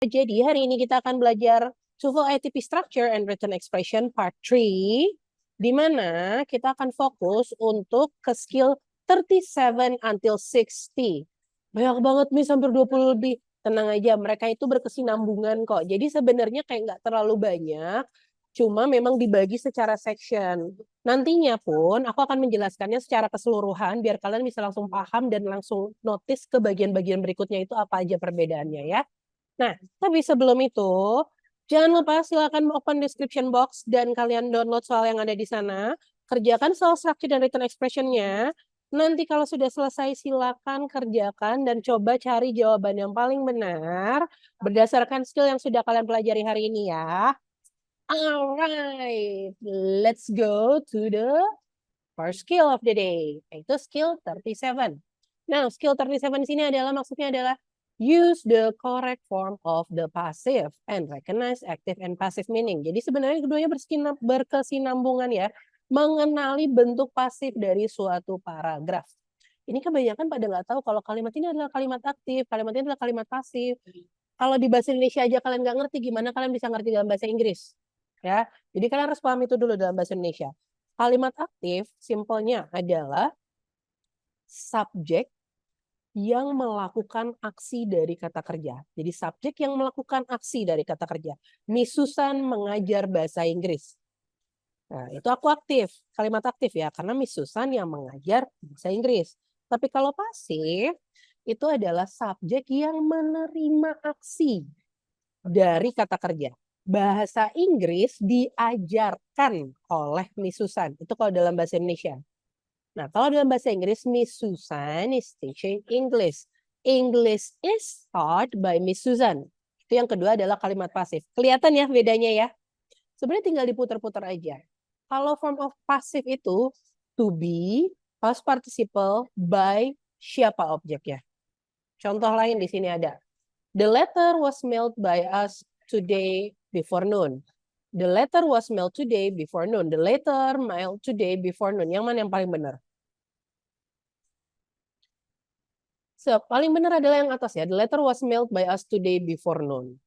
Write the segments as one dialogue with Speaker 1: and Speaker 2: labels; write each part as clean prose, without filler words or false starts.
Speaker 1: Jadi hari ini kita akan belajar TOEFL ITP Structure and Written Expression Part 3, di mana kita akan fokus untuk ke skill 37 until 60. Banyak banget nih, hampir 20 lebih. Tenang aja, mereka itu berkesinambungan kok. Jadi sebenarnya kayak nggak terlalu banyak, cuma memang dibagi secara section. Nantinya pun aku akan menjelaskannya secara keseluruhan biar kalian bisa langsung paham dan langsung notice ke bagian-bagian berikutnya itu apa aja perbedaannya ya. Nah, tapi sebelum itu, jangan lupa silakan open description box dan kalian download soal yang ada di sana. Kerjakan soal structure dan written expression-nya. Nanti kalau sudah selesai, silakan kerjakan dan coba cari jawaban yang paling benar berdasarkan skill yang sudah kalian pelajari hari ini ya. Alright, let's go to the first skill of the day, yaitu skill 37. Nah, skill 37 di sini maksudnya adalah use the correct form of the passive and recognize active and passive meaning. Jadi sebenarnya keduanya berkesinambungan ya, mengenali bentuk pasif dari suatu paragraf. Ini kebanyakan pada nggak tahu kalau kalimat ini adalah kalimat aktif, kalimat ini adalah kalimat pasif. Kalau di bahasa Indonesia aja kalian nggak ngerti, gimana kalian bisa ngerti dalam bahasa Inggris? Ya, jadi kalian harus paham itu dulu dalam bahasa Indonesia. Kalimat aktif simpelnya adalah subjek yang melakukan aksi dari kata kerja. Jadi subjek yang melakukan aksi dari kata kerja. Miss Susan mengajar bahasa Inggris. Nah, itu aku aktif, kalimat aktif ya, karena Miss Susan yang mengajar bahasa Inggris. Tapi kalau pasif, itu adalah subjek yang menerima aksi dari kata kerja. Bahasa Inggris diajarkan oleh Miss Susan. Itu kalau dalam bahasa Indonesia. Nah, kalau dalam bahasa Inggris, Miss Susan is teaching English. English is taught by Miss Susan. Itu yang kedua adalah kalimat pasif. Kelihatan ya bedanya ya? Sebenarnya tinggal diputar-putar aja. Kalau form of passive itu to be, past participle, by, siapa objeknya. Contoh lain di sini ada. The letter was mailed by us today before noon. The letter was mailed today before noon. The letter mailed today before noon. Yang mana yang paling benar? So, paling benar adalah yang atas ya. The letter was mailed by us today before noon.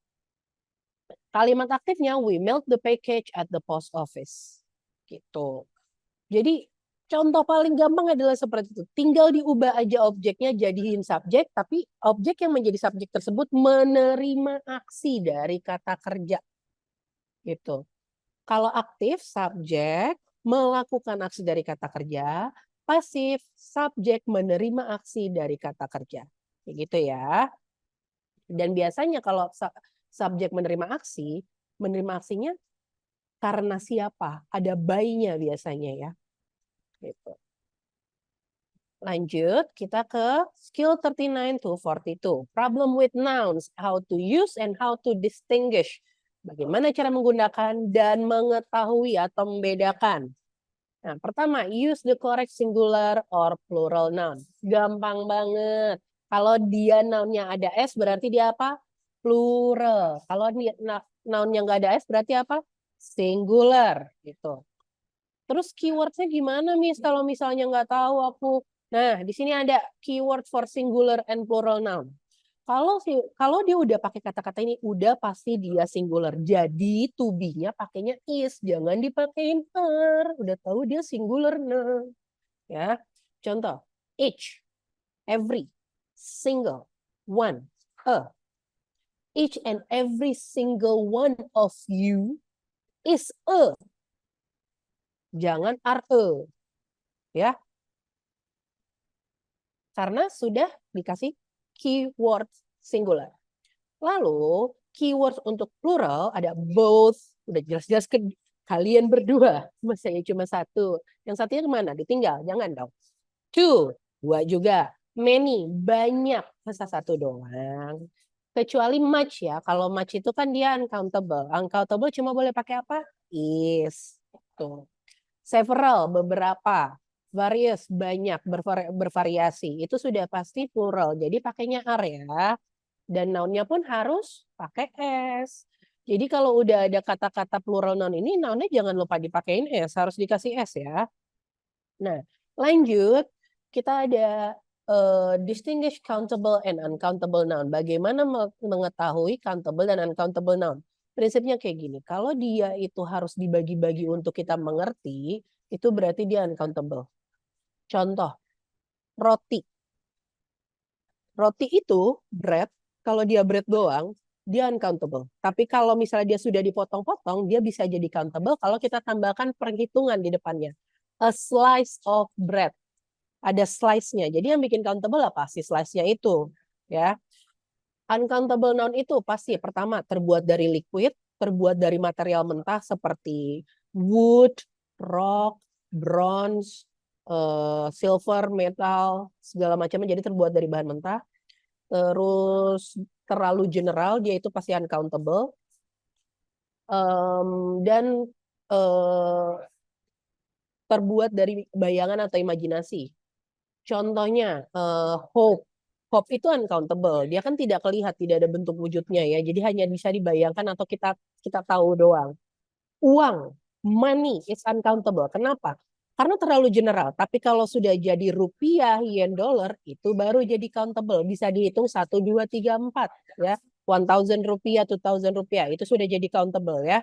Speaker 1: Kalimat aktifnya, we mailed the package at the post office. Gitu. Jadi, contoh paling gampang adalah seperti itu. Tinggal diubah aja objeknya jadiin subjek, tapi objek yang menjadi subjek tersebut menerima aksi dari kata kerja. Gitu. Kalau aktif, subjek melakukan aksi dari kata kerja. Pasif, subjek menerima aksi dari kata kerja. Begitu ya. Dan biasanya kalau subjek menerima aksinya karena siapa? Ada by-nya biasanya ya. Gitu. Lanjut, kita ke skill 39 to 42. Problem with nouns, how to use and how to distinguish. Bagaimana cara menggunakan dan mengetahui atau membedakan. Nah, pertama, use the correct singular or plural noun. Gampang banget. Kalau dia nounnya ada S, berarti dia apa? Plural. Kalau nounnya nggak ada S, berarti apa? Singular. Gitu. Terus keywordnya gimana, Miss? Kalau misalnya nggak tahu aku. Nah, di sini ada keyword for singular and plural noun. Kalau dia udah pakai kata-kata ini, udah pasti dia singular. Jadi to be-nya pakainya is, jangan dipakein are. Udah tahu dia singular noun. Ya. Contoh, each, every, single, one, a. Each and every single one of you is a. Jangan are a. Ya. Karena sudah dikasih keyword singular. Lalu keyword untuk plural ada both, udah jelas-jelas ke kalian berdua, masanya cuma satu. Yang satunya kemana? Ditinggal, jangan dong. Two, dua juga. Many, banyak, masa satu doang. Kecuali much ya, kalau much itu kan dia uncountable. Uncountable cuma boleh pakai apa? Is. Tuh. Several, beberapa. Various, banyak, bervariasi. Itu sudah pasti plural, jadi pakainya are ya. Dan noun-nya pun harus pakai S. Jadi kalau udah ada kata-kata plural noun ini, noun-nya jangan lupa dipakein S, harus dikasih S ya. Nah, lanjut. Kita ada distinguish countable and uncountable noun. Bagaimana mengetahui countable dan uncountable noun? Prinsipnya kayak gini, kalau dia itu harus dibagi-bagi untuk kita mengerti, itu berarti dia uncountable. Contoh, roti. Roti itu bread, kalau dia bread doang, dia uncountable. Tapi kalau misalnya dia sudah dipotong-potong, dia bisa jadi countable kalau kita tambahkan perhitungan di depannya. A slice of bread. Ada slice-nya. Jadi yang bikin countable apa? Si slice-nya itu. Ya. Uncountable noun itu pasti pertama terbuat dari liquid, terbuat dari material mentah seperti wood, rock, bronze, silver, metal, segala macamnya. Jadi terbuat dari bahan mentah. Terus terlalu general, dia itu pasti uncountable. Dan terbuat dari bayangan atau imajinasi. Contohnya hope. Hope itu uncountable. Dia kan tidak kelihatan, tidak ada bentuk wujudnya ya. Jadi hanya bisa dibayangkan atau kita tahu doang. Uang, money is uncountable. Kenapa? Karena terlalu general. Tapi kalau sudah jadi rupiah, yen, dollar, itu baru jadi countable. Bisa dihitung 1, 2, 3, 4 ya. 1.000 rupiah, 2.000 rupiah. Itu sudah jadi countable ya.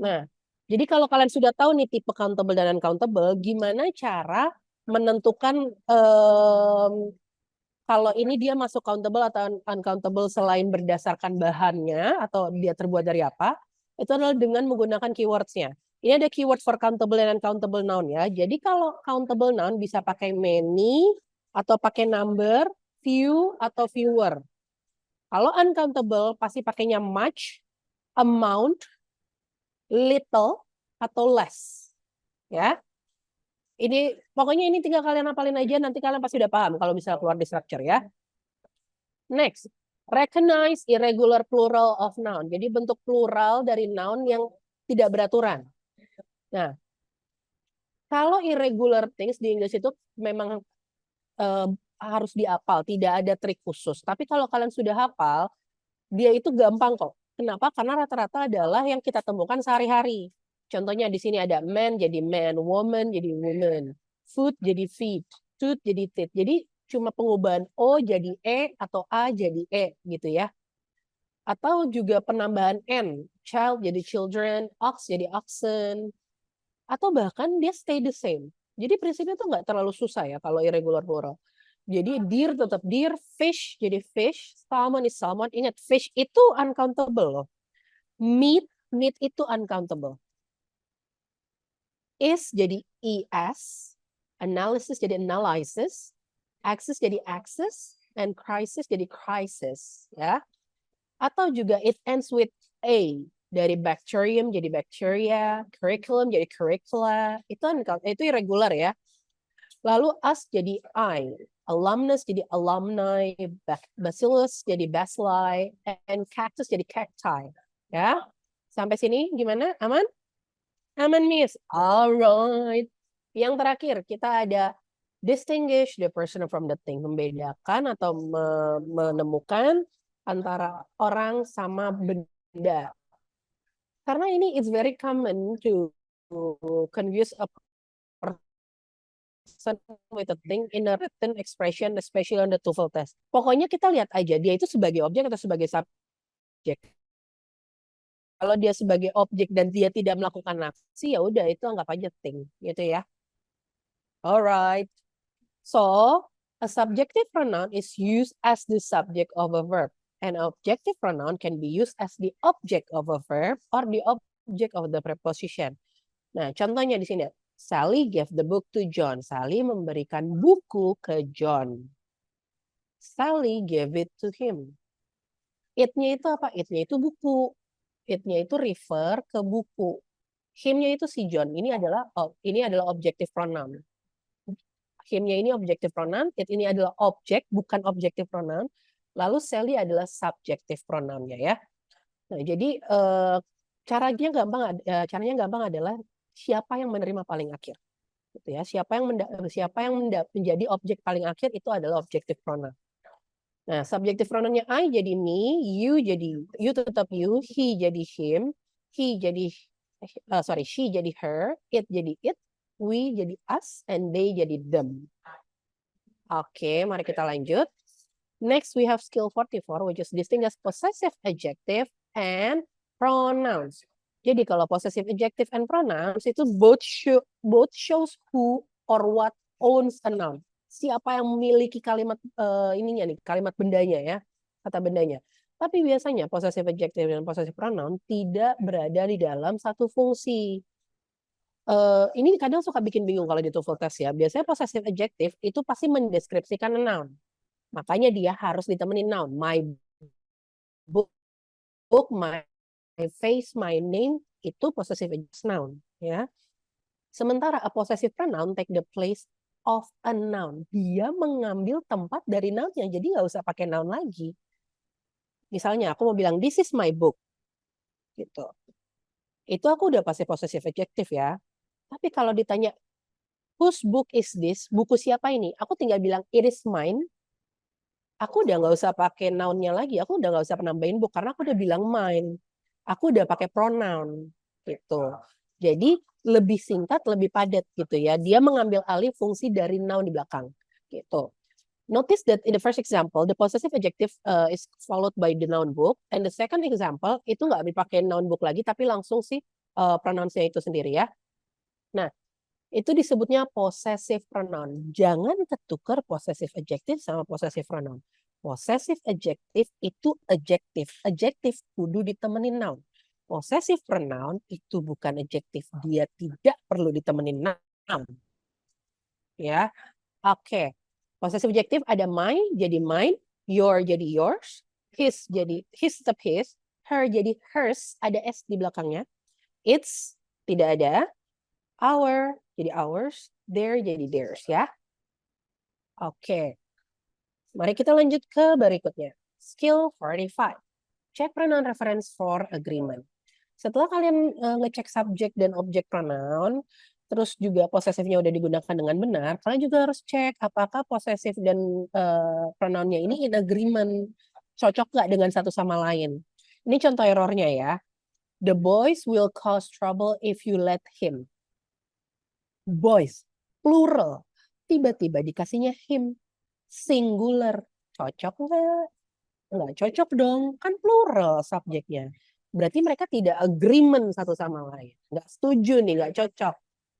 Speaker 1: Nah, jadi kalau kalian sudah tahu nih tipe countable dan uncountable, gimana cara menentukan kalau ini dia masuk countable atau uncountable selain berdasarkan bahannya atau dia terbuat dari apa, itu adalah dengan menggunakan keywords-nya. Ini ada keyword for countable dan uncountable noun ya. Jadi kalau countable noun bisa pakai many atau pakai number, few atau fewer. Kalau uncountable pasti pakainya much, amount, little atau less. Ya. Ini pokoknya ini tinggal kalian hafalin aja, nanti kalian pasti udah paham kalau bisa keluar di structure ya. Next, recognize irregular plural of noun. Jadi bentuk plural dari noun yang tidak beraturan. Nah, kalau irregular things di Inggris itu memang harus dihafal, tidak ada trik khusus. Tapi kalau kalian sudah hafal, dia itu gampang kok. Kenapa? Karena rata-rata adalah yang kita temukan sehari-hari. Contohnya di sini ada man jadi man, woman jadi woman, food jadi feed, tooth jadi teeth. Jadi cuma pengubahan O jadi E atau A jadi E gitu ya. Atau juga penambahan N, child jadi children, ox jadi oxen. Atau bahkan dia stay the same. Jadi prinsipnya tuh nggak terlalu susah ya kalau irregular plural. Jadi deer tetap deer, fish jadi fish, salmon is salmon. Ingat, fish itu uncountable loh. Meat itu uncountable. Is jadi ES, analysis jadi analysis, axis jadi axis, and crisis jadi crisis. Ya. Atau juga it ends with A. Dari bacterium jadi bacteria, curriculum jadi curricula. Itu irregular ya. Lalu us jadi I, alumnus jadi alumni, bacillus jadi bacilli, and cactus jadi cacti. Ya, sampai sini gimana? Aman? Aman, Miss. Alright. Yang terakhir kita ada distinguish the person from the thing, membedakan atau menemukan antara orang sama benda. Karena ini it's very common to confuse a person with a thing in a written expression, especially on the TOEFL test. Pokoknya kita lihat aja dia itu sebagai objek atau sebagai subjek. Kalau dia sebagai objek dan dia tidak melakukan aksi, ya udah itu anggap aja thing, gitu ya. Alright. So, a subjective pronoun is used as the subject of a verb. An objective pronoun can be used as the object of a verb or the object of the preposition. Nah, contohnya di sini. Sally gave the book to John. Sally memberikan buku ke John. Sally gave it to him. It-nya itu apa? It-nya itu buku. It-nya itu refer ke buku. Him-nya itu si John. Ini adalah objective pronoun. Him-nya ini objective pronoun. It ini adalah objek, bukan objective pronoun. Lalu Sally adalah subjective pronounnya ya. Nah, jadi caranya gampang adalah siapa yang menerima paling akhir. Gitu ya. Siapa yang menjadi objek paling akhir itu adalah objective pronoun. Nah, subjective pronounnya I jadi me, you tetap you, he jadi him, she jadi her, it jadi it, we jadi us, and they jadi them. Oke, mari kita lanjut. Next, we have skill 44, which is distinguish possessive adjective and pronouns. Jadi kalau possessive adjective and pronouns itu both shows who or what owns a noun. Siapa yang memiliki kalimat ininya nih, kalimat bendanya ya, kata bendanya. Tapi biasanya possessive adjective dan possessive pronoun tidak berada di dalam satu fungsi. Ini kadang suka bikin bingung kalau di TOEFL test ya. Biasanya possessive adjective itu pasti mendeskripsikan noun. Makanya dia harus ditemenin noun. My book, my face, my name itu possessive noun ya. Sementara a possessive pronoun take the place of a noun. Dia mengambil tempat dari nounnya. Jadi nggak usah pakai noun lagi. Misalnya aku mau bilang this is my book. Gitu. Itu aku udah pasti possessive adjective ya. Tapi kalau ditanya whose book is this? Buku siapa ini? Aku tinggal bilang it is mine. Aku udah nggak usah pakai noun-nya lagi. Aku udah nggak usah penambahin book karena aku udah bilang mine. Aku udah pakai pronoun gitu. Jadi lebih singkat, lebih padat gitu ya. Dia mengambil alih fungsi dari noun di belakang gitu. Notice that in the first example, the possessive adjective is followed by the noun book, and the second example itu nggak dipakai noun book lagi, tapi langsung si pronoun-nya itu sendiri ya. Nah, itu disebutnya possessive pronoun. Jangan ketukar possessive adjective sama possessive pronoun. Possessive adjective itu adjective. Adjective kudu ditemenin noun. Possessive pronoun itu bukan adjective. Dia tidak perlu ditemenin noun. Ya, oke. Possessive adjective ada my jadi mine, your jadi yours, his jadi his tetap his, her jadi hers, ada s di belakangnya. It's tidak ada. Our jadi ours, their jadi theirs ya. Oke. Mari kita lanjut ke berikutnya. Skill 45. Check pronoun reference for agreement. Setelah kalian ngecek subjek dan objek pronoun, terus juga posesifnya udah digunakan dengan benar, kalian juga harus cek apakah posesif dan pronounnya ini in agreement, cocok nggak dengan satu sama lain. Ini contoh errornya ya. The boys will cause trouble if you let him. Boys, plural. Tiba-tiba dikasihnya him. Singular. Cocok nggak? Nggak cocok dong. Kan plural subjeknya. Berarti mereka tidak agreement satu sama lain. Nggak setuju nih, nggak cocok.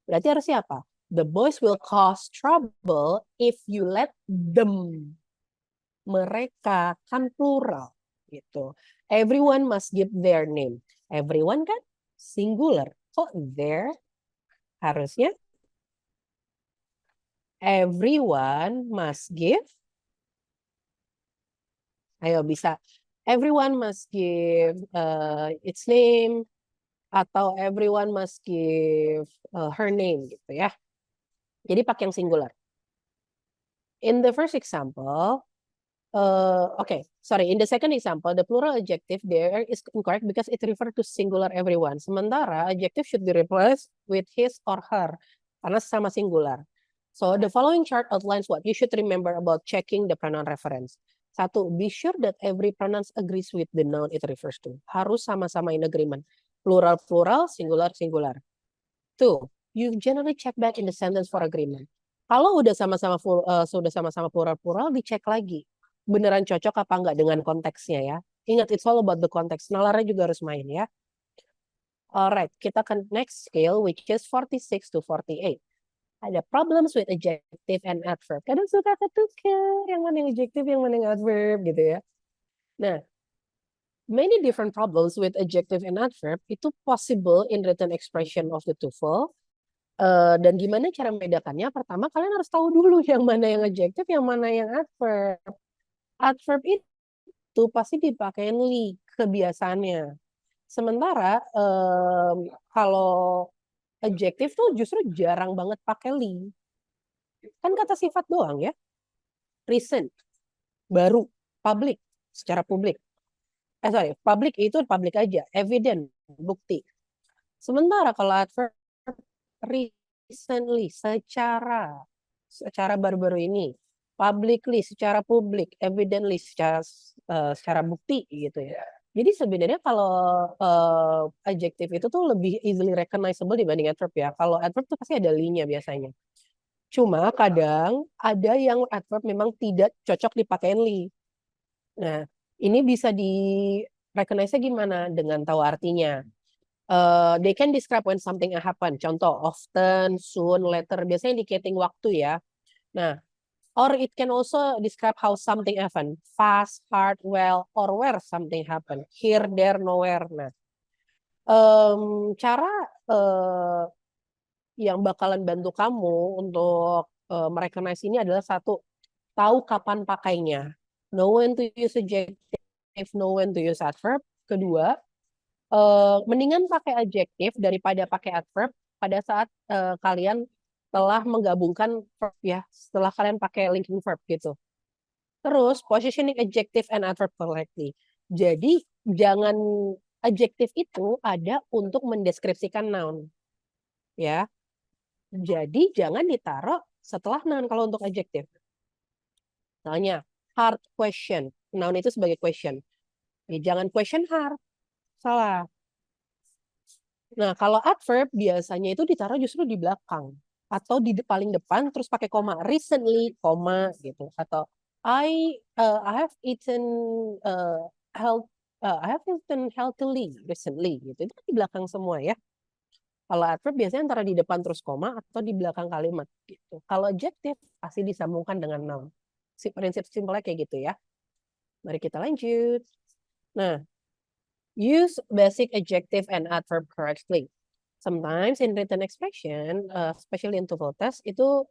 Speaker 1: Berarti harus siapa? The boys will cause trouble if you let them. Mereka kan plural. Gitu. Everyone must give their name. Everyone kan singular. Kok their? Harusnya everyone must give. Ayo bisa. Everyone must give its name atau everyone must give her name gitu ya. Jadi pakai yang singular. In the first example, in the second example, the plural adjective there is incorrect because it refers to singular everyone. Sementara adjective should be replaced with his or her karena sama singular. So the following chart outlines what you should remember about checking the pronoun reference. Satu, be sure that every pronoun agrees with the noun it refers to. Harus sama-sama in agreement. Plural, plural, singular, singular. Two, you generally check back in the sentence for agreement. Kalau udah sama-sama plural, plural, dicek lagi. Beneran cocok apa enggak dengan konteksnya ya. Ingat, it's all about the context. Nalarnya juga harus main ya. Alright, kita ke next skill, which is 46 to 48. Ada problems with adjective and adverb. Kadang suka ketukar yang mana yang adjective, yang mana yang adverb gitu ya. Nah, many different problems with adjective and adverb itu possible in written expression of the TOEFL. Dan gimana cara membedakannya? Pertama, kalian harus tahu dulu yang mana yang adjective, yang mana yang adverb. Adverb itu pasti dipakai li kebiasaannya. Sementara kalau adjective tuh justru jarang banget pakai li. Kan kata sifat doang ya. Recent, baru, public, secara publik. Public itu publik aja. Evident, bukti. Sementara kalau adverb recently, secara baru-baru ini. Publicly, secara publik. Evidently, secara bukti gitu ya. Jadi sebenarnya kalau adjective itu tuh lebih easily recognizable dibanding adverb ya. Kalau adverb tuh pasti ada li-nya biasanya. Cuma kadang ada yang adverb memang tidak cocok dipakai li. Nah, ini bisa di recognize-nya gimana? Dengan tahu artinya. They can describe when something happen. Contoh, often, soon, later. Biasanya indicating waktu ya. Nah, or it can also describe how something happen. Fast, hard, well, or where something happen. Here, there, nowhere. Nah, cara yang bakalan bantu kamu untuk merecognize ini adalah satu, tahu kapan pakainya. Know when to use adjective, know when to use adverb. Kedua, mendingan pakai adjective daripada pakai adverb pada saat kalian telah menggabungkan verb ya, setelah kalian pakai linking verb gitu. Terus positioning adjective and adverb correctly. Jadi jangan adjective itu ada untuk mendeskripsikan noun. Ya. Jadi jangan ditaruh setelah noun kalau untuk adjective. Misalnya hard question. Noun itu sebagai question. Ya, jangan question hard. Salah. Nah, kalau adverb biasanya itu ditaruh justru di belakang atau di paling depan terus pakai koma. Recently, koma gitu. Atau I have eaten I have eaten healthily recently gitu. Itu di belakang semua ya. Kalau adverb biasanya antara di depan terus koma atau di belakang kalimat gitu. Kalau adjective pasti disambungkan dengan noun. Prinsip simpelnya kayak gitu ya. Mari kita lanjut. Nah, use basic adjective and adverb correctly. Sometimes in written expression, especially in TOEFL test, itu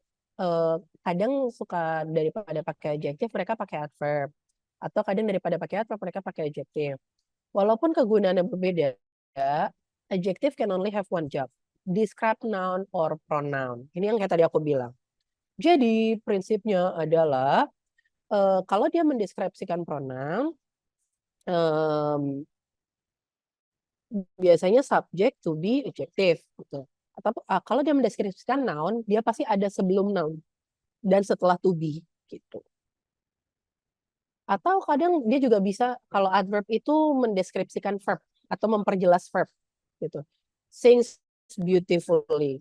Speaker 1: kadang suka daripada pakai adjective mereka pakai adverb. Atau kadang daripada pakai adverb mereka pakai adjective. Walaupun kegunaannya berbeda, adjective can only have one job. Describe noun or pronoun. Ini yang kayak tadi aku bilang. Jadi prinsipnya adalah kalau dia mendeskripsikan pronoun, biasanya subject to be adjective gitu. Atau kalau dia mendeskripsikan noun, dia pasti ada sebelum noun dan setelah to be gitu. Atau kadang dia juga bisa kalau adverb itu mendeskripsikan verb atau memperjelas verb gitu. Sings beautifully.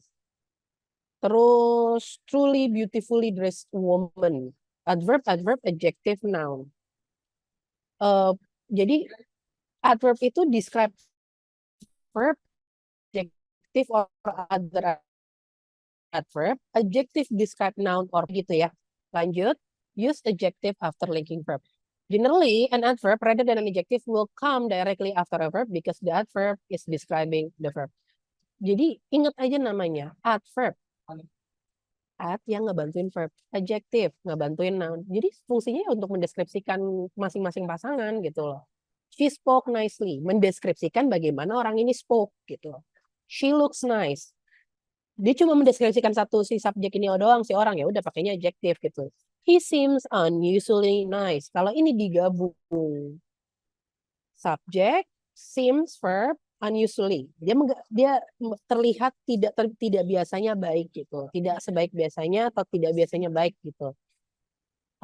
Speaker 1: Terus truly beautifully dressed woman. Adverb, adjective, noun. Jadi adverb itu describe verb, adjective or other adverb, adjective describe noun or gitu ya. Lanjut, use adjective after linking verb. Generally, an adverb rather than an adjective will come directly after a verb because the adverb is describing the verb. Jadi ingat aja namanya, adverb. Ad yang ngebantuin verb, adjective ngebantuin noun. Jadi fungsinya untuk mendeskripsikan masing-masing pasangan gitu loh. She spoke nicely, mendeskripsikan bagaimana orang ini spoke gitu loh. She looks nice. Dia cuma mendeskripsikan satu si subjek ini doang si orang, ya udah pakainya adjective gitu. He seems unusually nice. Kalau ini digabung subjek, seems, verb, unusually. Dia terlihat tidak biasanya baik gitu. Tidak sebaik biasanya atau tidak biasanya baik gitu.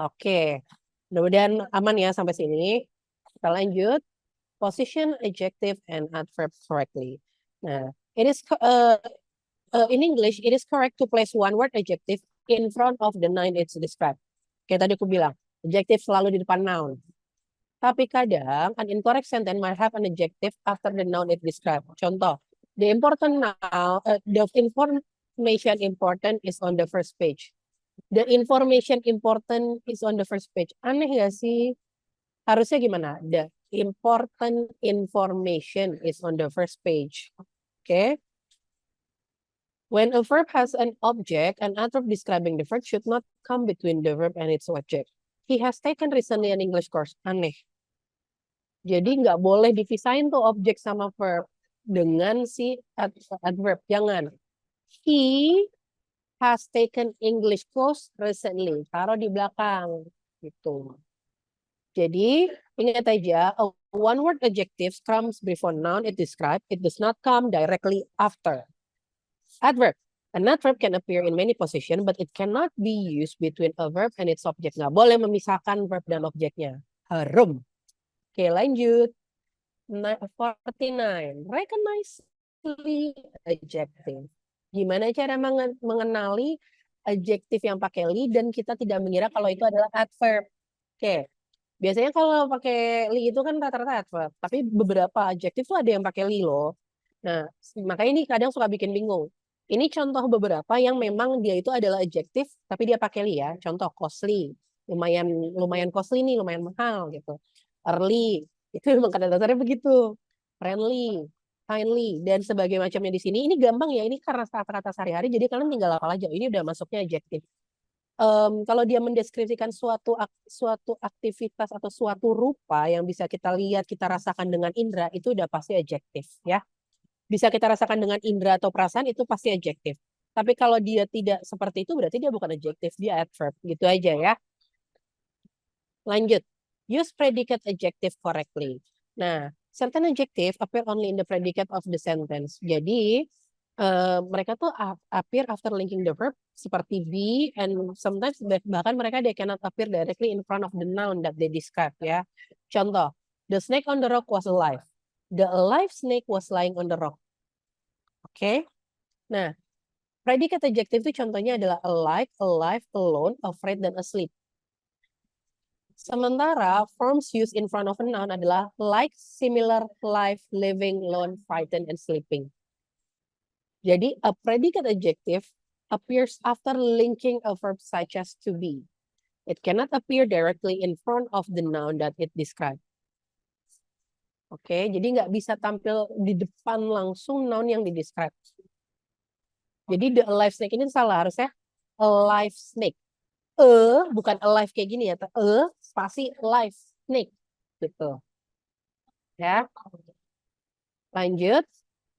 Speaker 1: Oke. Mudah-mudahan aman ya sampai sini. Kita lanjut. Position adjective and adverb correctly. Nah, it is in English it is correct to place one word adjective in front of the noun it's described. Kayak tadi aku bilang, adjective selalu di depan noun. Tapi kadang an incorrect sentence might have an adjective after the noun it described. Contoh, the information important is on the first page. The information important is on the first page. Aneh gak sih? Harusnya gimana? The important information is on the first page. Okay? When a verb has an object, an adverb describing the verb should not come between the verb and its object. He has taken recently an English course. Aneh. Jadi nggak boleh dipisahin tuh objek sama verb dengan si adverb. Jangan. He has taken English course recently. Taruh di belakang. Gitu. Jadi ingat aja, a one word adjective comes before noun it describes. It does not come directly after. Adverb. An adverb can appear in many positions, but it cannot be used between a verb and its object. Nggak boleh memisahkan verb dan objeknya. Harum. Oke, lanjut. 49. Recognize adjective. Gimana cara mengenali adjektif yang pakai li dan kita tidak mengira kalau itu adalah adverb. Oke. Biasanya kalau pakai li itu kan rata-rata adverb, tapi beberapa adjektif tuh ada yang pakai li loh. Nah, makanya ini kadang suka bikin bingung. Ini contoh beberapa yang memang dia itu adalah adjektif, tapi dia pakai li ya. Contoh costly, lumayan costly nih, lumayan mahal gitu. Early, itu memang kata-katanya begitu. Friendly, kindly, dan sebagai macamnya di sini. Ini gampang ya, ini karena kata-kata sehari-hari, jadi kalian tinggal hafal aja. Ini udah masuknya adjektif. Kalau dia mendeskripsikan suatu aktivitas atau suatu rupa yang bisa kita lihat, kita rasakan dengan indera, itu udah pasti adjektif ya. Bisa kita rasakan dengan indera atau perasaan, itu pasti adjektif. Tapi kalau dia tidak seperti itu, berarti dia bukan adjektif, dia adverb. Gitu aja ya. Lanjut. Use predicate adjective correctly. Nah, certain adjective appear only in the predicate of the sentence. Jadi, mereka tuh appear after linking the verb seperti be, and sometimes bahkan mereka they cannot appear directly in front of the noun that they describe ya. Contoh, the snake on the rock was alive. The alive snake was lying on the rock. Oke. Nah, predicate adjective itu contohnya adalah alive, alive, alone, afraid, dan asleep. Sementara forms used in front of a noun adalah like, similar, live, living, lone, frightened, and sleeping. Jadi, a predicate adjective appears after linking a verb such as to be. It cannot appear directly in front of the noun that it describes. Oke, jadi nggak bisa tampil di depan langsung noun yang didescribe. Jadi the alive snake ini salah, harusnya alive snake. Bukan alive kayak gini ya, spasi live snake gitu. Ya. Lanjut.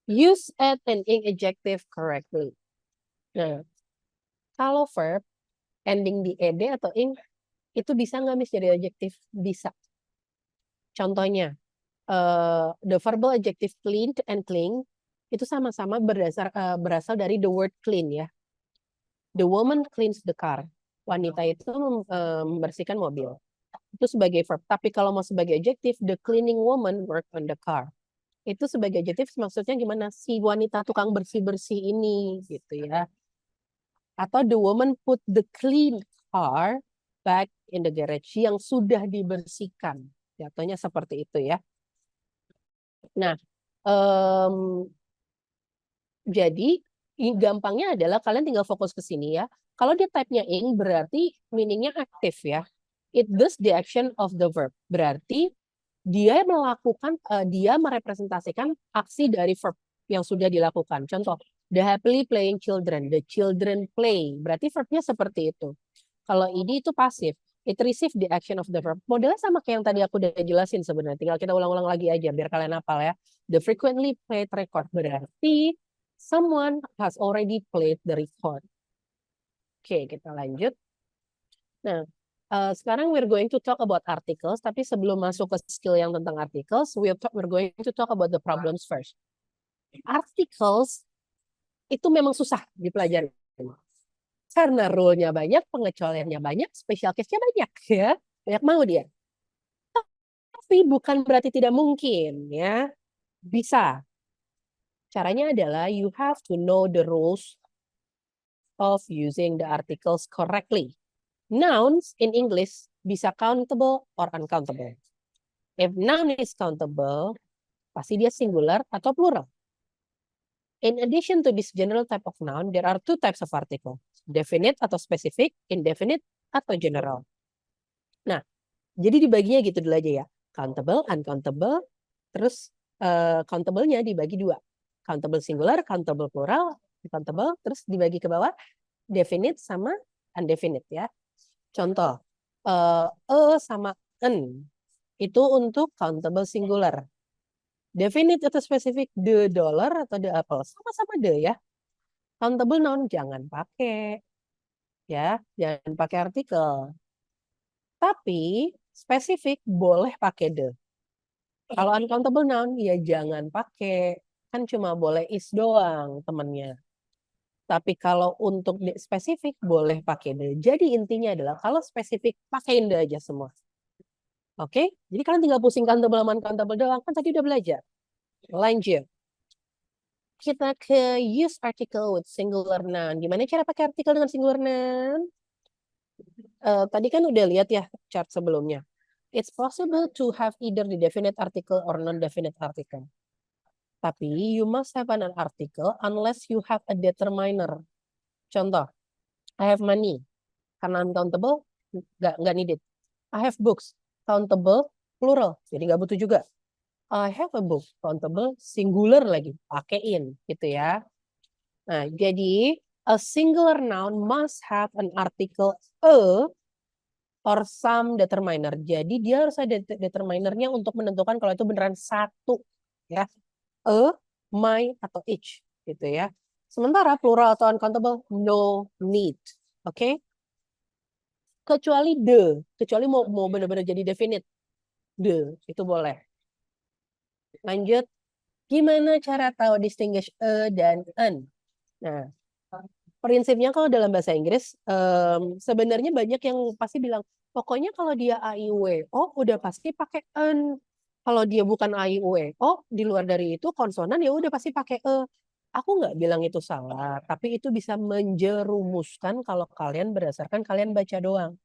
Speaker 1: Use at and ing adjective correctly. Nah, kalau verb ending di ed atau ing itu bisa nggak mis jadi adjektif? Bisa. Contohnya, the verbal adjective clean and clean itu sama-sama berasal dari the word clean ya. The woman cleans the car. Wanita itu membersihkan mobil. Itu sebagai verb. Tapi kalau mau sebagai adjektif, the cleaning woman work on the car. Itu sebagai adjektif maksudnya gimana? Si wanita tukang bersih-bersih ini gitu ya. Atau the woman put the clean car back in the garage yang sudah dibersihkan. Jatuhnya seperti itu ya. Nah, jadi gampangnya adalah kalian tinggal fokus ke sini ya. Kalau dia type-nya ing berarti meaning-nya aktif ya. It does the action of the verb. Berarti dia merepresentasikan aksi dari verb yang sudah dilakukan. Contoh, the happily playing children, the children play. Berarti verbnya seperti itu. Kalau ini itu pasif, it receive the action of the verb. Modelnya sama kayak yang tadi aku udah jelasin sebenarnya. Tinggal kita ulang-ulang lagi aja biar kalian hafal ya. The frequently played record berarti someone has already played the record. Oke, kita lanjut. Nah, sekarang we're going to talk about articles, tapi sebelum masuk ke skill yang tentang articles, we're going to talk about the problems first. Articles itu memang susah dipelajari. Karena rule-nya banyak, pengecualiannya banyak, special case-nya banyak ya. Banyak mau dia. Tapi bukan berarti tidak mungkin ya. Bisa. Caranya adalah you have to know the rules of using the articles correctly. Nouns in English bisa countable or uncountable. If noun is countable, pasti dia singular atau plural. In addition to this general type of noun, there are two types of article. Definite atau specific, indefinite atau general. Nah, jadi dibaginya gitu dulu aja ya. Countable, uncountable, terus countable-nya dibagi dua. Countable singular, countable plural, uncountable, terus dibagi ke bawah, definite sama undefinite ya. Contoh, sama en itu untuk countable singular. Definite atau spesifik, the dollar atau the apple, sama-sama the ya. Countable noun jangan pakai, ya, jangan pakai artikel. Tapi spesifik boleh pakai the. Kalau uncountable noun ya jangan pakai, kan cuma boleh is doang temennya. Tapi kalau untuk spesifik boleh pakai the. Jadi intinya adalah kalau spesifik pakein the aja semua. Oke? Jadi kalian tinggal pusing countable sama uncountable doang. Kan tadi udah belajar. Lanjut. kita ke use article with singular noun. Gimana cara pakai artikel dengan singular noun? Tadi kan udah lihat ya chart sebelumnya. It's possible to have either the definite article or non-definite article. Tapi you must have an article unless you have a determiner. Contoh, I have money. Karena uncountable, nggak needed. I have books. Countable, plural. Jadi nggak butuh juga. I have a book. Countable, singular lagi. Pakein gitu ya. Nah, jadi a singular noun must have an article a or some determiner. Jadi dia harus ada determinernya untuk menentukan kalau itu beneran satu. Ya, a, my, atau each. Gitu ya. Sementara plural atau uncountable, no need. Oke? Kecuali the. Kecuali mau benar-benar jadi definite. The. Itu boleh. Lanjut. Gimana cara tahu distinguish a dan an? Nah, prinsipnya kalau dalam bahasa Inggris, sebenarnya banyak yang pasti bilang, pokoknya kalau dia a, i, u, e, o, udah pasti pakai an. Kalau dia bukan a, i, u, e, o, di luar dari itu konsonan ya udah pasti pakai e. Aku nggak bilang itu salah, tapi itu bisa menjerumuskan kalau kalian berdasarkan kalian baca doang.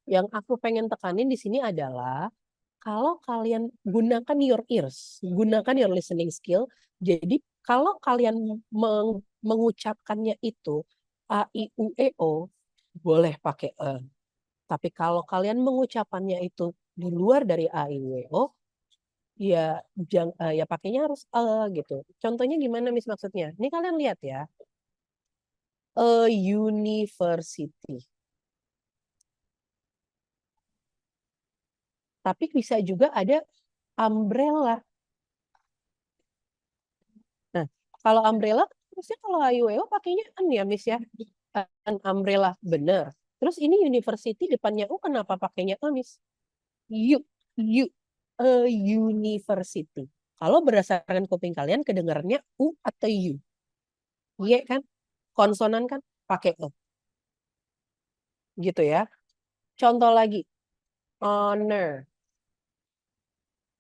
Speaker 1: Yang aku pengen tekanin di sini adalah kalau kalian gunakan your ears, gunakan your listening skill. Jadi kalau kalian mengucapkannya itu a, i, u, e, o, boleh pakai e. Tapi kalau kalian mengucapannya itu di luar dari a, i, u, e, o, ya ya pakainya harus e gitu. Contohnya gimana Miss maksudnya? Ini kalian lihat ya. A university. Tapi bisa juga ada umbrella. Nah, kalau umbrella, terusnya kalau IUEO pakainya an ya, Miss ya. An umbrella, benar. Terus ini university depannya U kenapa pakainya a, Miss? U, U, a university. Kalau berdasarkan kuping kalian kedengarannya U atau U? Iya kan? Konsonan kan pakai E. Gitu ya. Contoh lagi. Honor.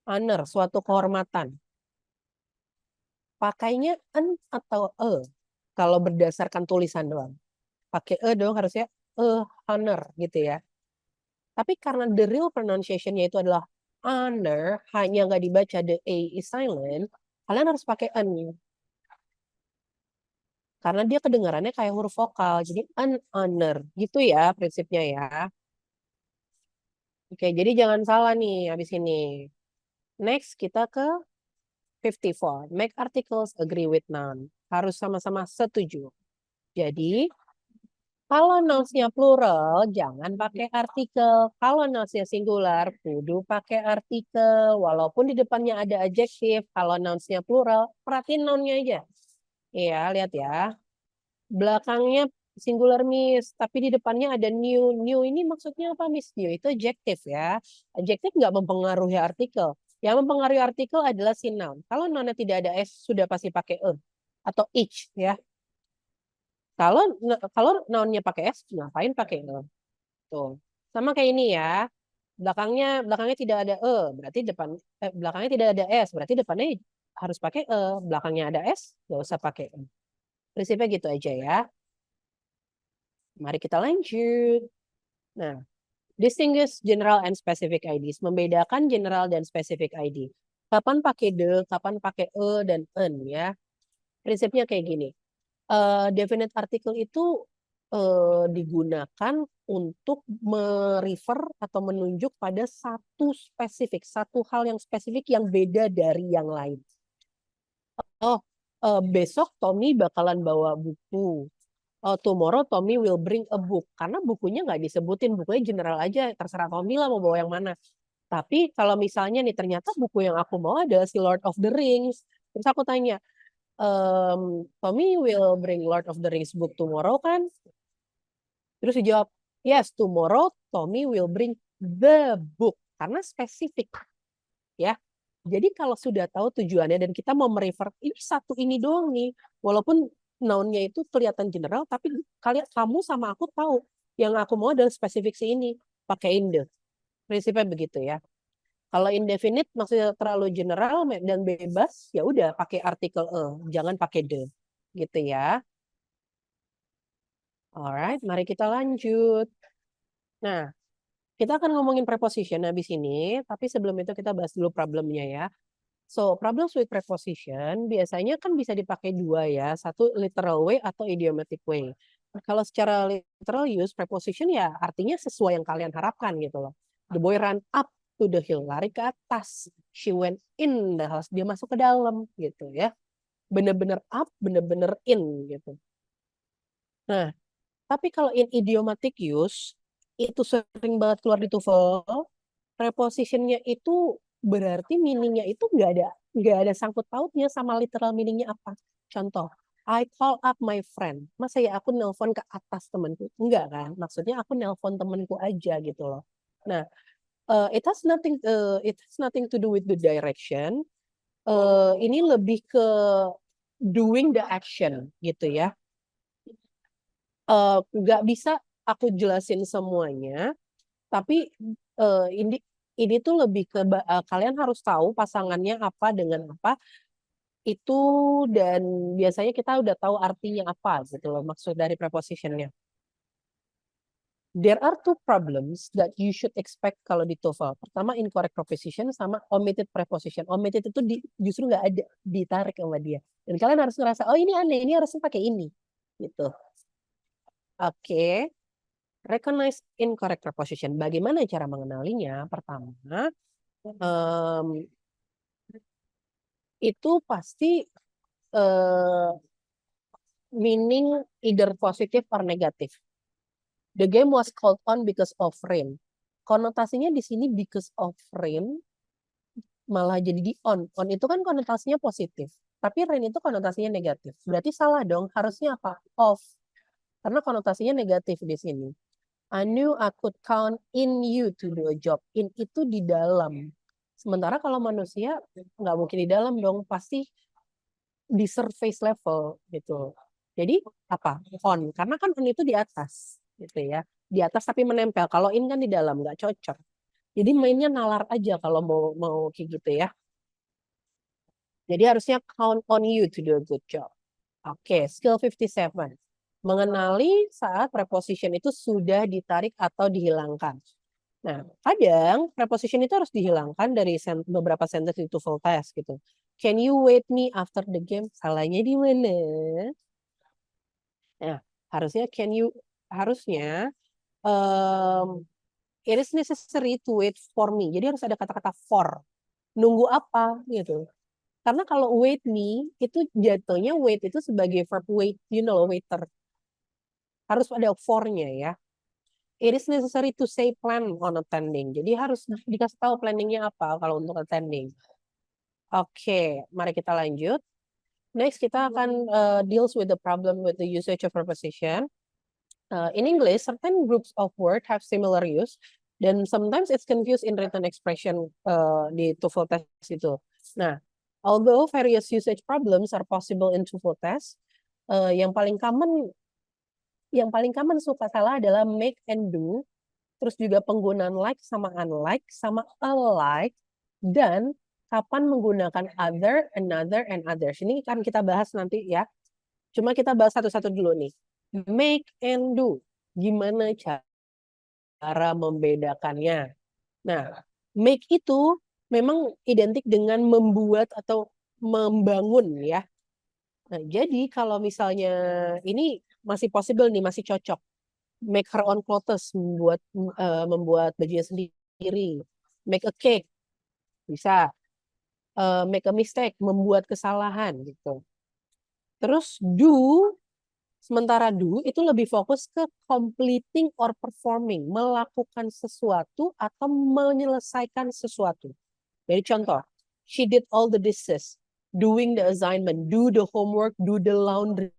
Speaker 1: Honor, suatu kehormatan. Pakainya an atau e kalau berdasarkan tulisan doang. Pakai e dong harusnya honor gitu ya. Tapi karena the real pronunciation-nya itu adalah honor, hanya nggak dibaca the a is silent, kalian harus pakai an. Karena dia kedengarannya kayak huruf vokal, jadi an honor gitu ya prinsipnya ya. Oke, jadi jangan salah nih habis ini. Next kita ke 54. Make articles agree with noun. Harus sama-sama setuju. Jadi, kalau nouns-nya plural, jangan pakai artikel. Kalau nouns-nya singular, kudu pakai artikel. Walaupun di depannya ada adjektif. Kalau nouns-nya plural, perhatiin noun-nya aja. Iya, lihat ya. Belakangnya singular, Miss. Tapi di depannya ada new. New ini maksudnya apa, Miss? New itu adjektif ya. Adjektif nggak mempengaruhi artikel. Yang mempengaruhi artikel adalah si noun. Kalau noun-nya tidak ada S, sudah pasti pakai e. Atau each ya. Kalau nounnya pakai S, ngapain pakai e? Tuh. Sama kayak ini ya. Belakangnya tidak ada e, berarti belakangnya tidak ada S, berarti depannya harus pakai e. Belakangnya ada S, nggak usah pakai e. Prinsipnya gitu aja ya. Mari kita lanjut. Nah, distinguish general and specific IDs. Membedakan general dan specific ID. Kapan pakai the, kapan pakai e dan en ya. Prinsipnya kayak gini. Definite article itu digunakan untuk merefer atau menunjuk pada satu hal yang spesifik yang beda dari yang lain. Oh, besok Tommy bakalan bawa buku. Tomorrow Tommy will bring a book. Karena bukunya nggak disebutin, bukunya general aja, terserah Tommy lah mau bawa yang mana. Tapi kalau misalnya nih ternyata buku yang aku mau adalah si Lord of the Rings. Terus aku tanya, Tommy will bring Lord of the Rings book tomorrow kan? Terus dijawab, yes, tomorrow Tommy will bring the book. Karena spesifik. Ya. Jadi kalau sudah tahu tujuannya dan kita mau merefer, ini satu ini doang nih. Walaupun noun-nya itu kelihatan general, tapi kamu sama aku tahu. Yang aku mau adalah spesifik si ini. Pakaiin the. Prinsipnya begitu ya. Kalau indefinite maksudnya terlalu general dan bebas, ya udah pakai artikel jangan pakai the. Gitu ya. Alright, mari kita lanjut. Nah, kita akan ngomongin preposition habis ini, tapi sebelum itu kita bahas dulu problemnya ya. So, problems with preposition biasanya kan bisa dipakai dua ya, satu literal way atau idiomatic way. Kalau secara literal use, preposition ya artinya sesuai yang kalian harapkan gitu loh. The boy ran up to the hill, lari ke atas. She went in the house, dia masuk ke dalam gitu ya. Bener-bener up, bener-bener in gitu. Nah, tapi kalau in idiomatic use, itu sering banget keluar di TOEFL, prepositionnya itu berarti meaningnya itu nggak ada sangkut pautnya sama literal meaningnya apa. Contoh, I call up my friend. Masa ya aku nelpon ke atas temanku? Enggak kan? Maksudnya aku nelpon temanku aja gitu loh. Nah, it has nothing to do with the direction. Ini lebih ke doing the action gitu ya. Nggak bisa aku jelasin semuanya, tapi ini tuh lebih ke kalian harus tahu pasangannya apa dengan apa itu, dan biasanya kita udah tahu artinya apa gitu loh maksud dari prepositionnya. There are two problems that you should expect kalau di TOEFL. Pertama incorrect preposition sama omitted preposition. Omitted itu justru nggak ada, ditarik sama dia. Dan kalian harus ngerasa, oh ini aneh, ini harusnya pakai ini. Gitu. Oke. Recognize incorrect preposition. Bagaimana cara mengenalinya? Pertama, itu pasti meaning either positive or negative. The game was called on because of rain. Konotasinya di sini because of rain malah jadi di on. On itu kan konotasinya positif. Tapi rain itu konotasinya negatif. Berarti salah dong. Harusnya apa? Off. Karena konotasinya negatif di sini. I knew I could count in you to do a job. In itu di dalam. Sementara kalau manusia nggak mungkin di dalam dong. Pasti di surface level gitu. Jadi apa? On. Karena kan on itu di atas gitu ya. Di atas tapi menempel. Kalau in kan di dalam, nggak cocok. Jadi mainnya nalar aja kalau mau kayak gitu ya. Jadi harusnya count on you to do a good job. Oke, skill 57. Mengenali saat preposition itu sudah ditarik atau dihilangkan. Nah, kadang preposition itu harus dihilangkan dari beberapa sentence di TOEFL test gitu. Can you wait me after the game? Salahnya di mana? Nah, harusnya it is necessary to wait for me. Jadi harus ada kata-kata for. Nunggu apa gitu. Karena kalau wait me itu jatuhnya wait itu sebagai verb wait, you know, waiter. Harus ada for-nya ya. It is necessary to say plan on attending. Jadi harus dikasih tahu planningnya apa kalau untuk attending. Oke, mari kita lanjut. Next kita akan deals with the problem with the usage of preposition. In English, certain groups of words have similar use, dan sometimes it's confused in written expression di TOEFL test itu. Nah, although various usage problems are possible in TOEFL test, yang paling common suka salah adalah make and do, terus juga penggunaan like sama unlike sama alike, dan kapan menggunakan other, another, and others. Ini kan kita bahas nanti ya. Cuma kita bahas satu-satu dulu nih. Make and do. Gimana cara membedakannya? Nah, make itu memang identik dengan membuat atau membangun ya. Nah, jadi kalau misalnya ini masih possible nih, masih cocok. Make her own clothes, membuat bajunya sendiri. Make a cake, bisa. Make a mistake, membuat kesalahan gitu. Terus do, sementara do itu lebih fokus ke completing or performing, melakukan sesuatu atau menyelesaikan sesuatu. Jadi contoh, she did all the dishes, doing the assignment, do the homework, do the laundry.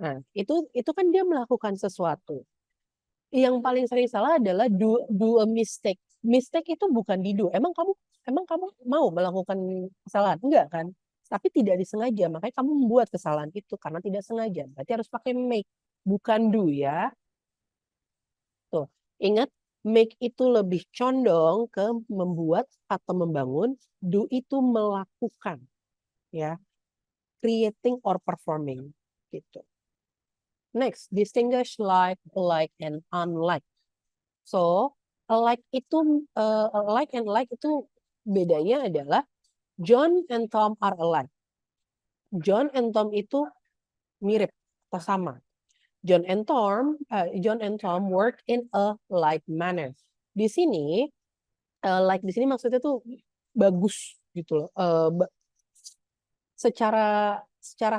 Speaker 1: Nah, itu kan dia melakukan sesuatu. Yang paling sering salah adalah do a mistake. Mistake itu bukan di do. Emang kamu mau melakukan kesalahan? Enggak kan? Tapi tidak disengaja, makanya kamu membuat kesalahan itu karena tidak sengaja. Berarti harus pakai make, bukan do ya. Tuh, ingat Make itu lebih condong ke membuat atau membangun, do itu melakukan, ya. Creating or performing, gitu. Next, distinguish like, alike, and unlike. So, alike and like itu bedanya adalah John and Tom are alike. John and Tom itu mirip atau sama. John and Tom work in a like manner. Di sini like di sini maksudnya tuh bagus gitu loh. Secara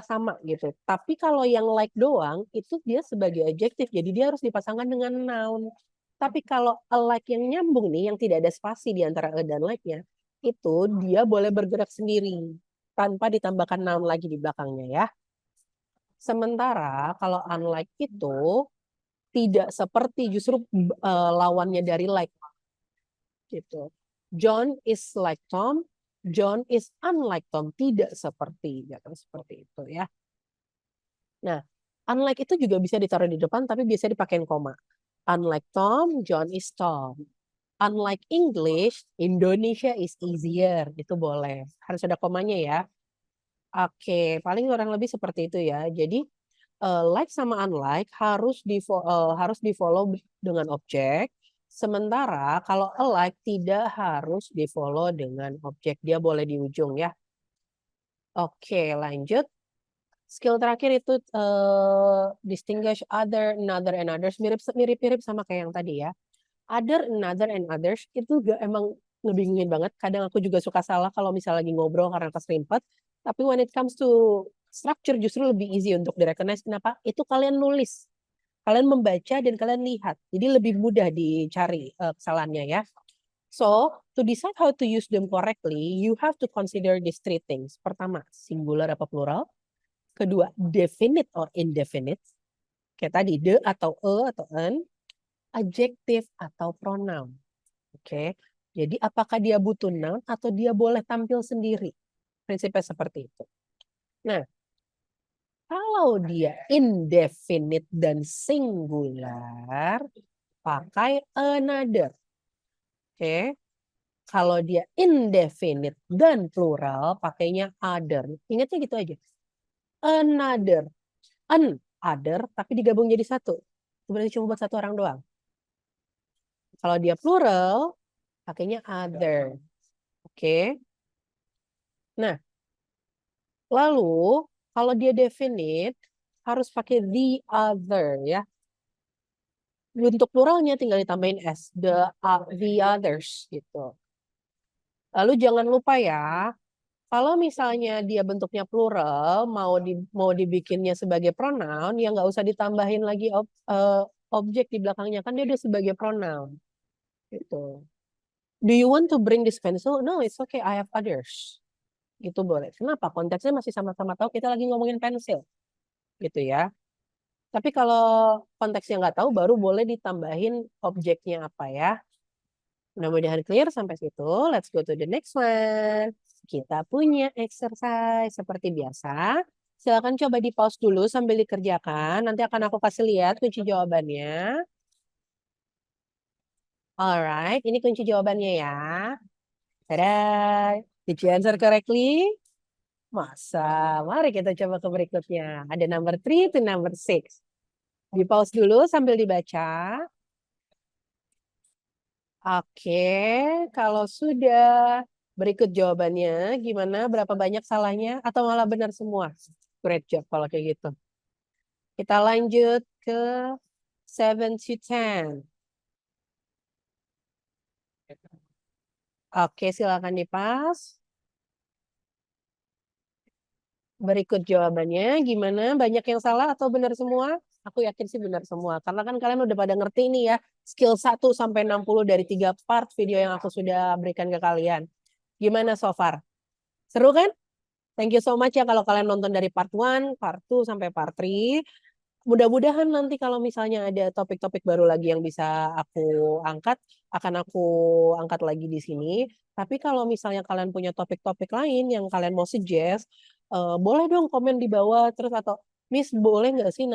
Speaker 1: sama gitu. Tapi kalau yang like doang itu dia sebagai adjektif. Jadi dia harus dipasangkan dengan noun. Tapi kalau alike yang nyambung nih yang tidak ada spasi di antara a dan like-nya, itu dia boleh bergerak sendiri tanpa ditambahkan noun lagi di belakangnya ya. Sementara kalau unlike itu tidak seperti justru lawannya dari like gitu. John is like Tom, John is unlike Tom, tidak seperti itu ya. Nah, unlike itu juga bisa ditaruh di depan tapi biasa dipakai koma. Unlike Tom, John is Tom. Unlike English, Indonesia is easier. Itu boleh. Harus ada komanya ya. Oke, paling orang lebih seperti itu ya. Jadi like sama unlike harus di-follow dengan objek. Sementara kalau alike tidak harus di-follow dengan objek. Dia boleh di ujung ya. Oke, lanjut. Skill terakhir itu distinguish other, another, and others. Mirip-mirip sama kayak yang tadi ya. Other, another, and others itu juga emang ngebingungin banget. Kadang aku juga suka salah kalau misalnya lagi ngobrol karena keserimpet. Tapi when it comes to structure justru lebih easy untuk di-recognize. Kenapa? Itu kalian nulis. Kalian membaca dan kalian lihat. Jadi lebih mudah dicari kesalahannya ya. So, to decide how to use them correctly, you have to consider these three things. Pertama, singular apa plural. Kedua, definite or indefinite. Kayak tadi, the atau a atau an. Adjective atau pronoun. Oke. Jadi apakah dia butuh noun atau dia boleh tampil sendiri? Prinsipnya seperti itu. Nah, kalau dia indefinite dan singular, pakai another. Oke. Kalau dia indefinite dan plural, pakainya other. Ingatnya gitu aja. Another. Other, tapi digabung jadi satu. Berarti cuma buat satu orang doang. Kalau dia plural, pakainya other. Oke. Nah, lalu kalau dia definite harus pakai the other ya. Untuk pluralnya tinggal ditambahin s, the others gitu. Lalu jangan lupa ya, kalau misalnya dia bentuknya plural, mau dibikinnya sebagai pronoun, ya nggak usah ditambahin lagi objek di belakangnya, kan dia udah sebagai pronoun. Gitu. Do you want to bring this pencil? No, it's okay, I have others. Gitu boleh. Kenapa? Konteksnya masih sama-sama tahu kita lagi ngomongin pensil. Gitu ya. Tapi kalau konteksnya nggak tahu, baru boleh ditambahin objeknya apa ya. Mudah-mudahan clear sampai situ. Let's go to the next one. Kita punya exercise seperti biasa. Silakan coba di pause dulu sambil dikerjakan. Nanti akan aku kasih lihat kunci jawabannya. Alright, ini kunci jawabannya ya. Tada! Did you answer correctly? Masa? Mari kita coba ke berikutnya. Ada number 3 to number 6. Di pause dulu sambil dibaca. Oke, kalau sudah berikut jawabannya, gimana? Berapa banyak salahnya? Atau malah benar semua? Great job kalau kayak gitu. Kita lanjut ke 7 to 10. Oke, silakan dipas. Berikut jawabannya, gimana? Banyak yang salah atau benar semua? Aku yakin sih benar semua. Karena kan kalian udah pada ngerti nih ya, skill 1 sampai 60 dari 3 part video yang aku sudah berikan ke kalian. Gimana so far? Seru kan? Thank you so much ya kalau kalian nonton dari part 1, part 2, sampai part 3. Mudah-mudahan nanti kalau misalnya ada topik-topik baru lagi yang bisa aku angkat, akan aku angkat lagi di sini. Tapi kalau misalnya kalian punya topik-topik lain yang kalian mau suggest, boleh dong komen di bawah terus atau Miss boleh nggak sih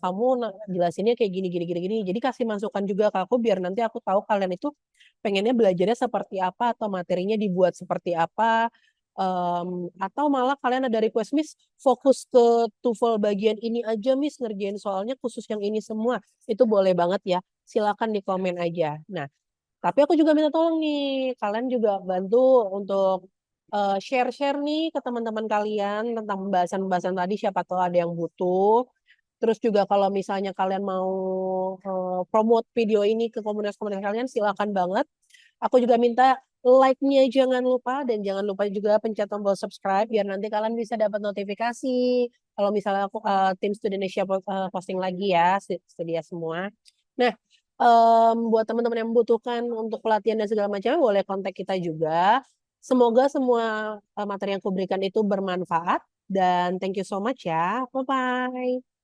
Speaker 1: kamu jelasinnya kayak gini gini gini gini. Jadi kasih masukan juga ke aku biar nanti aku tahu kalian itu pengennya belajarnya seperti apa atau materinya dibuat seperti apa. Atau malah kalian ada request Miss fokus ke TOEFL bagian ini aja Miss ngerjain soalnya khusus yang ini semua. Itu boleh banget ya. Silakan di komen aja. Nah, tapi aku juga minta tolong nih, kalian juga bantu untuk share-share nih ke teman-teman kalian tentang pembahasan-pembahasan tadi, siapa tahu ada yang butuh. Terus juga kalau misalnya kalian mau promote video ini ke komunitas-komunitas kalian, silakan banget. Aku juga minta like-nya jangan lupa dan jangan lupa juga pencet tombol subscribe biar nanti kalian bisa dapat notifikasi kalau misalnya aku tim Studenisia posting lagi ya, sedia semua. Nah, buat teman-teman yang membutuhkan untuk pelatihan dan segala macam boleh kontak kita juga. Semoga semua materi yang aku berikan itu bermanfaat dan thank you so much ya. Bye bye.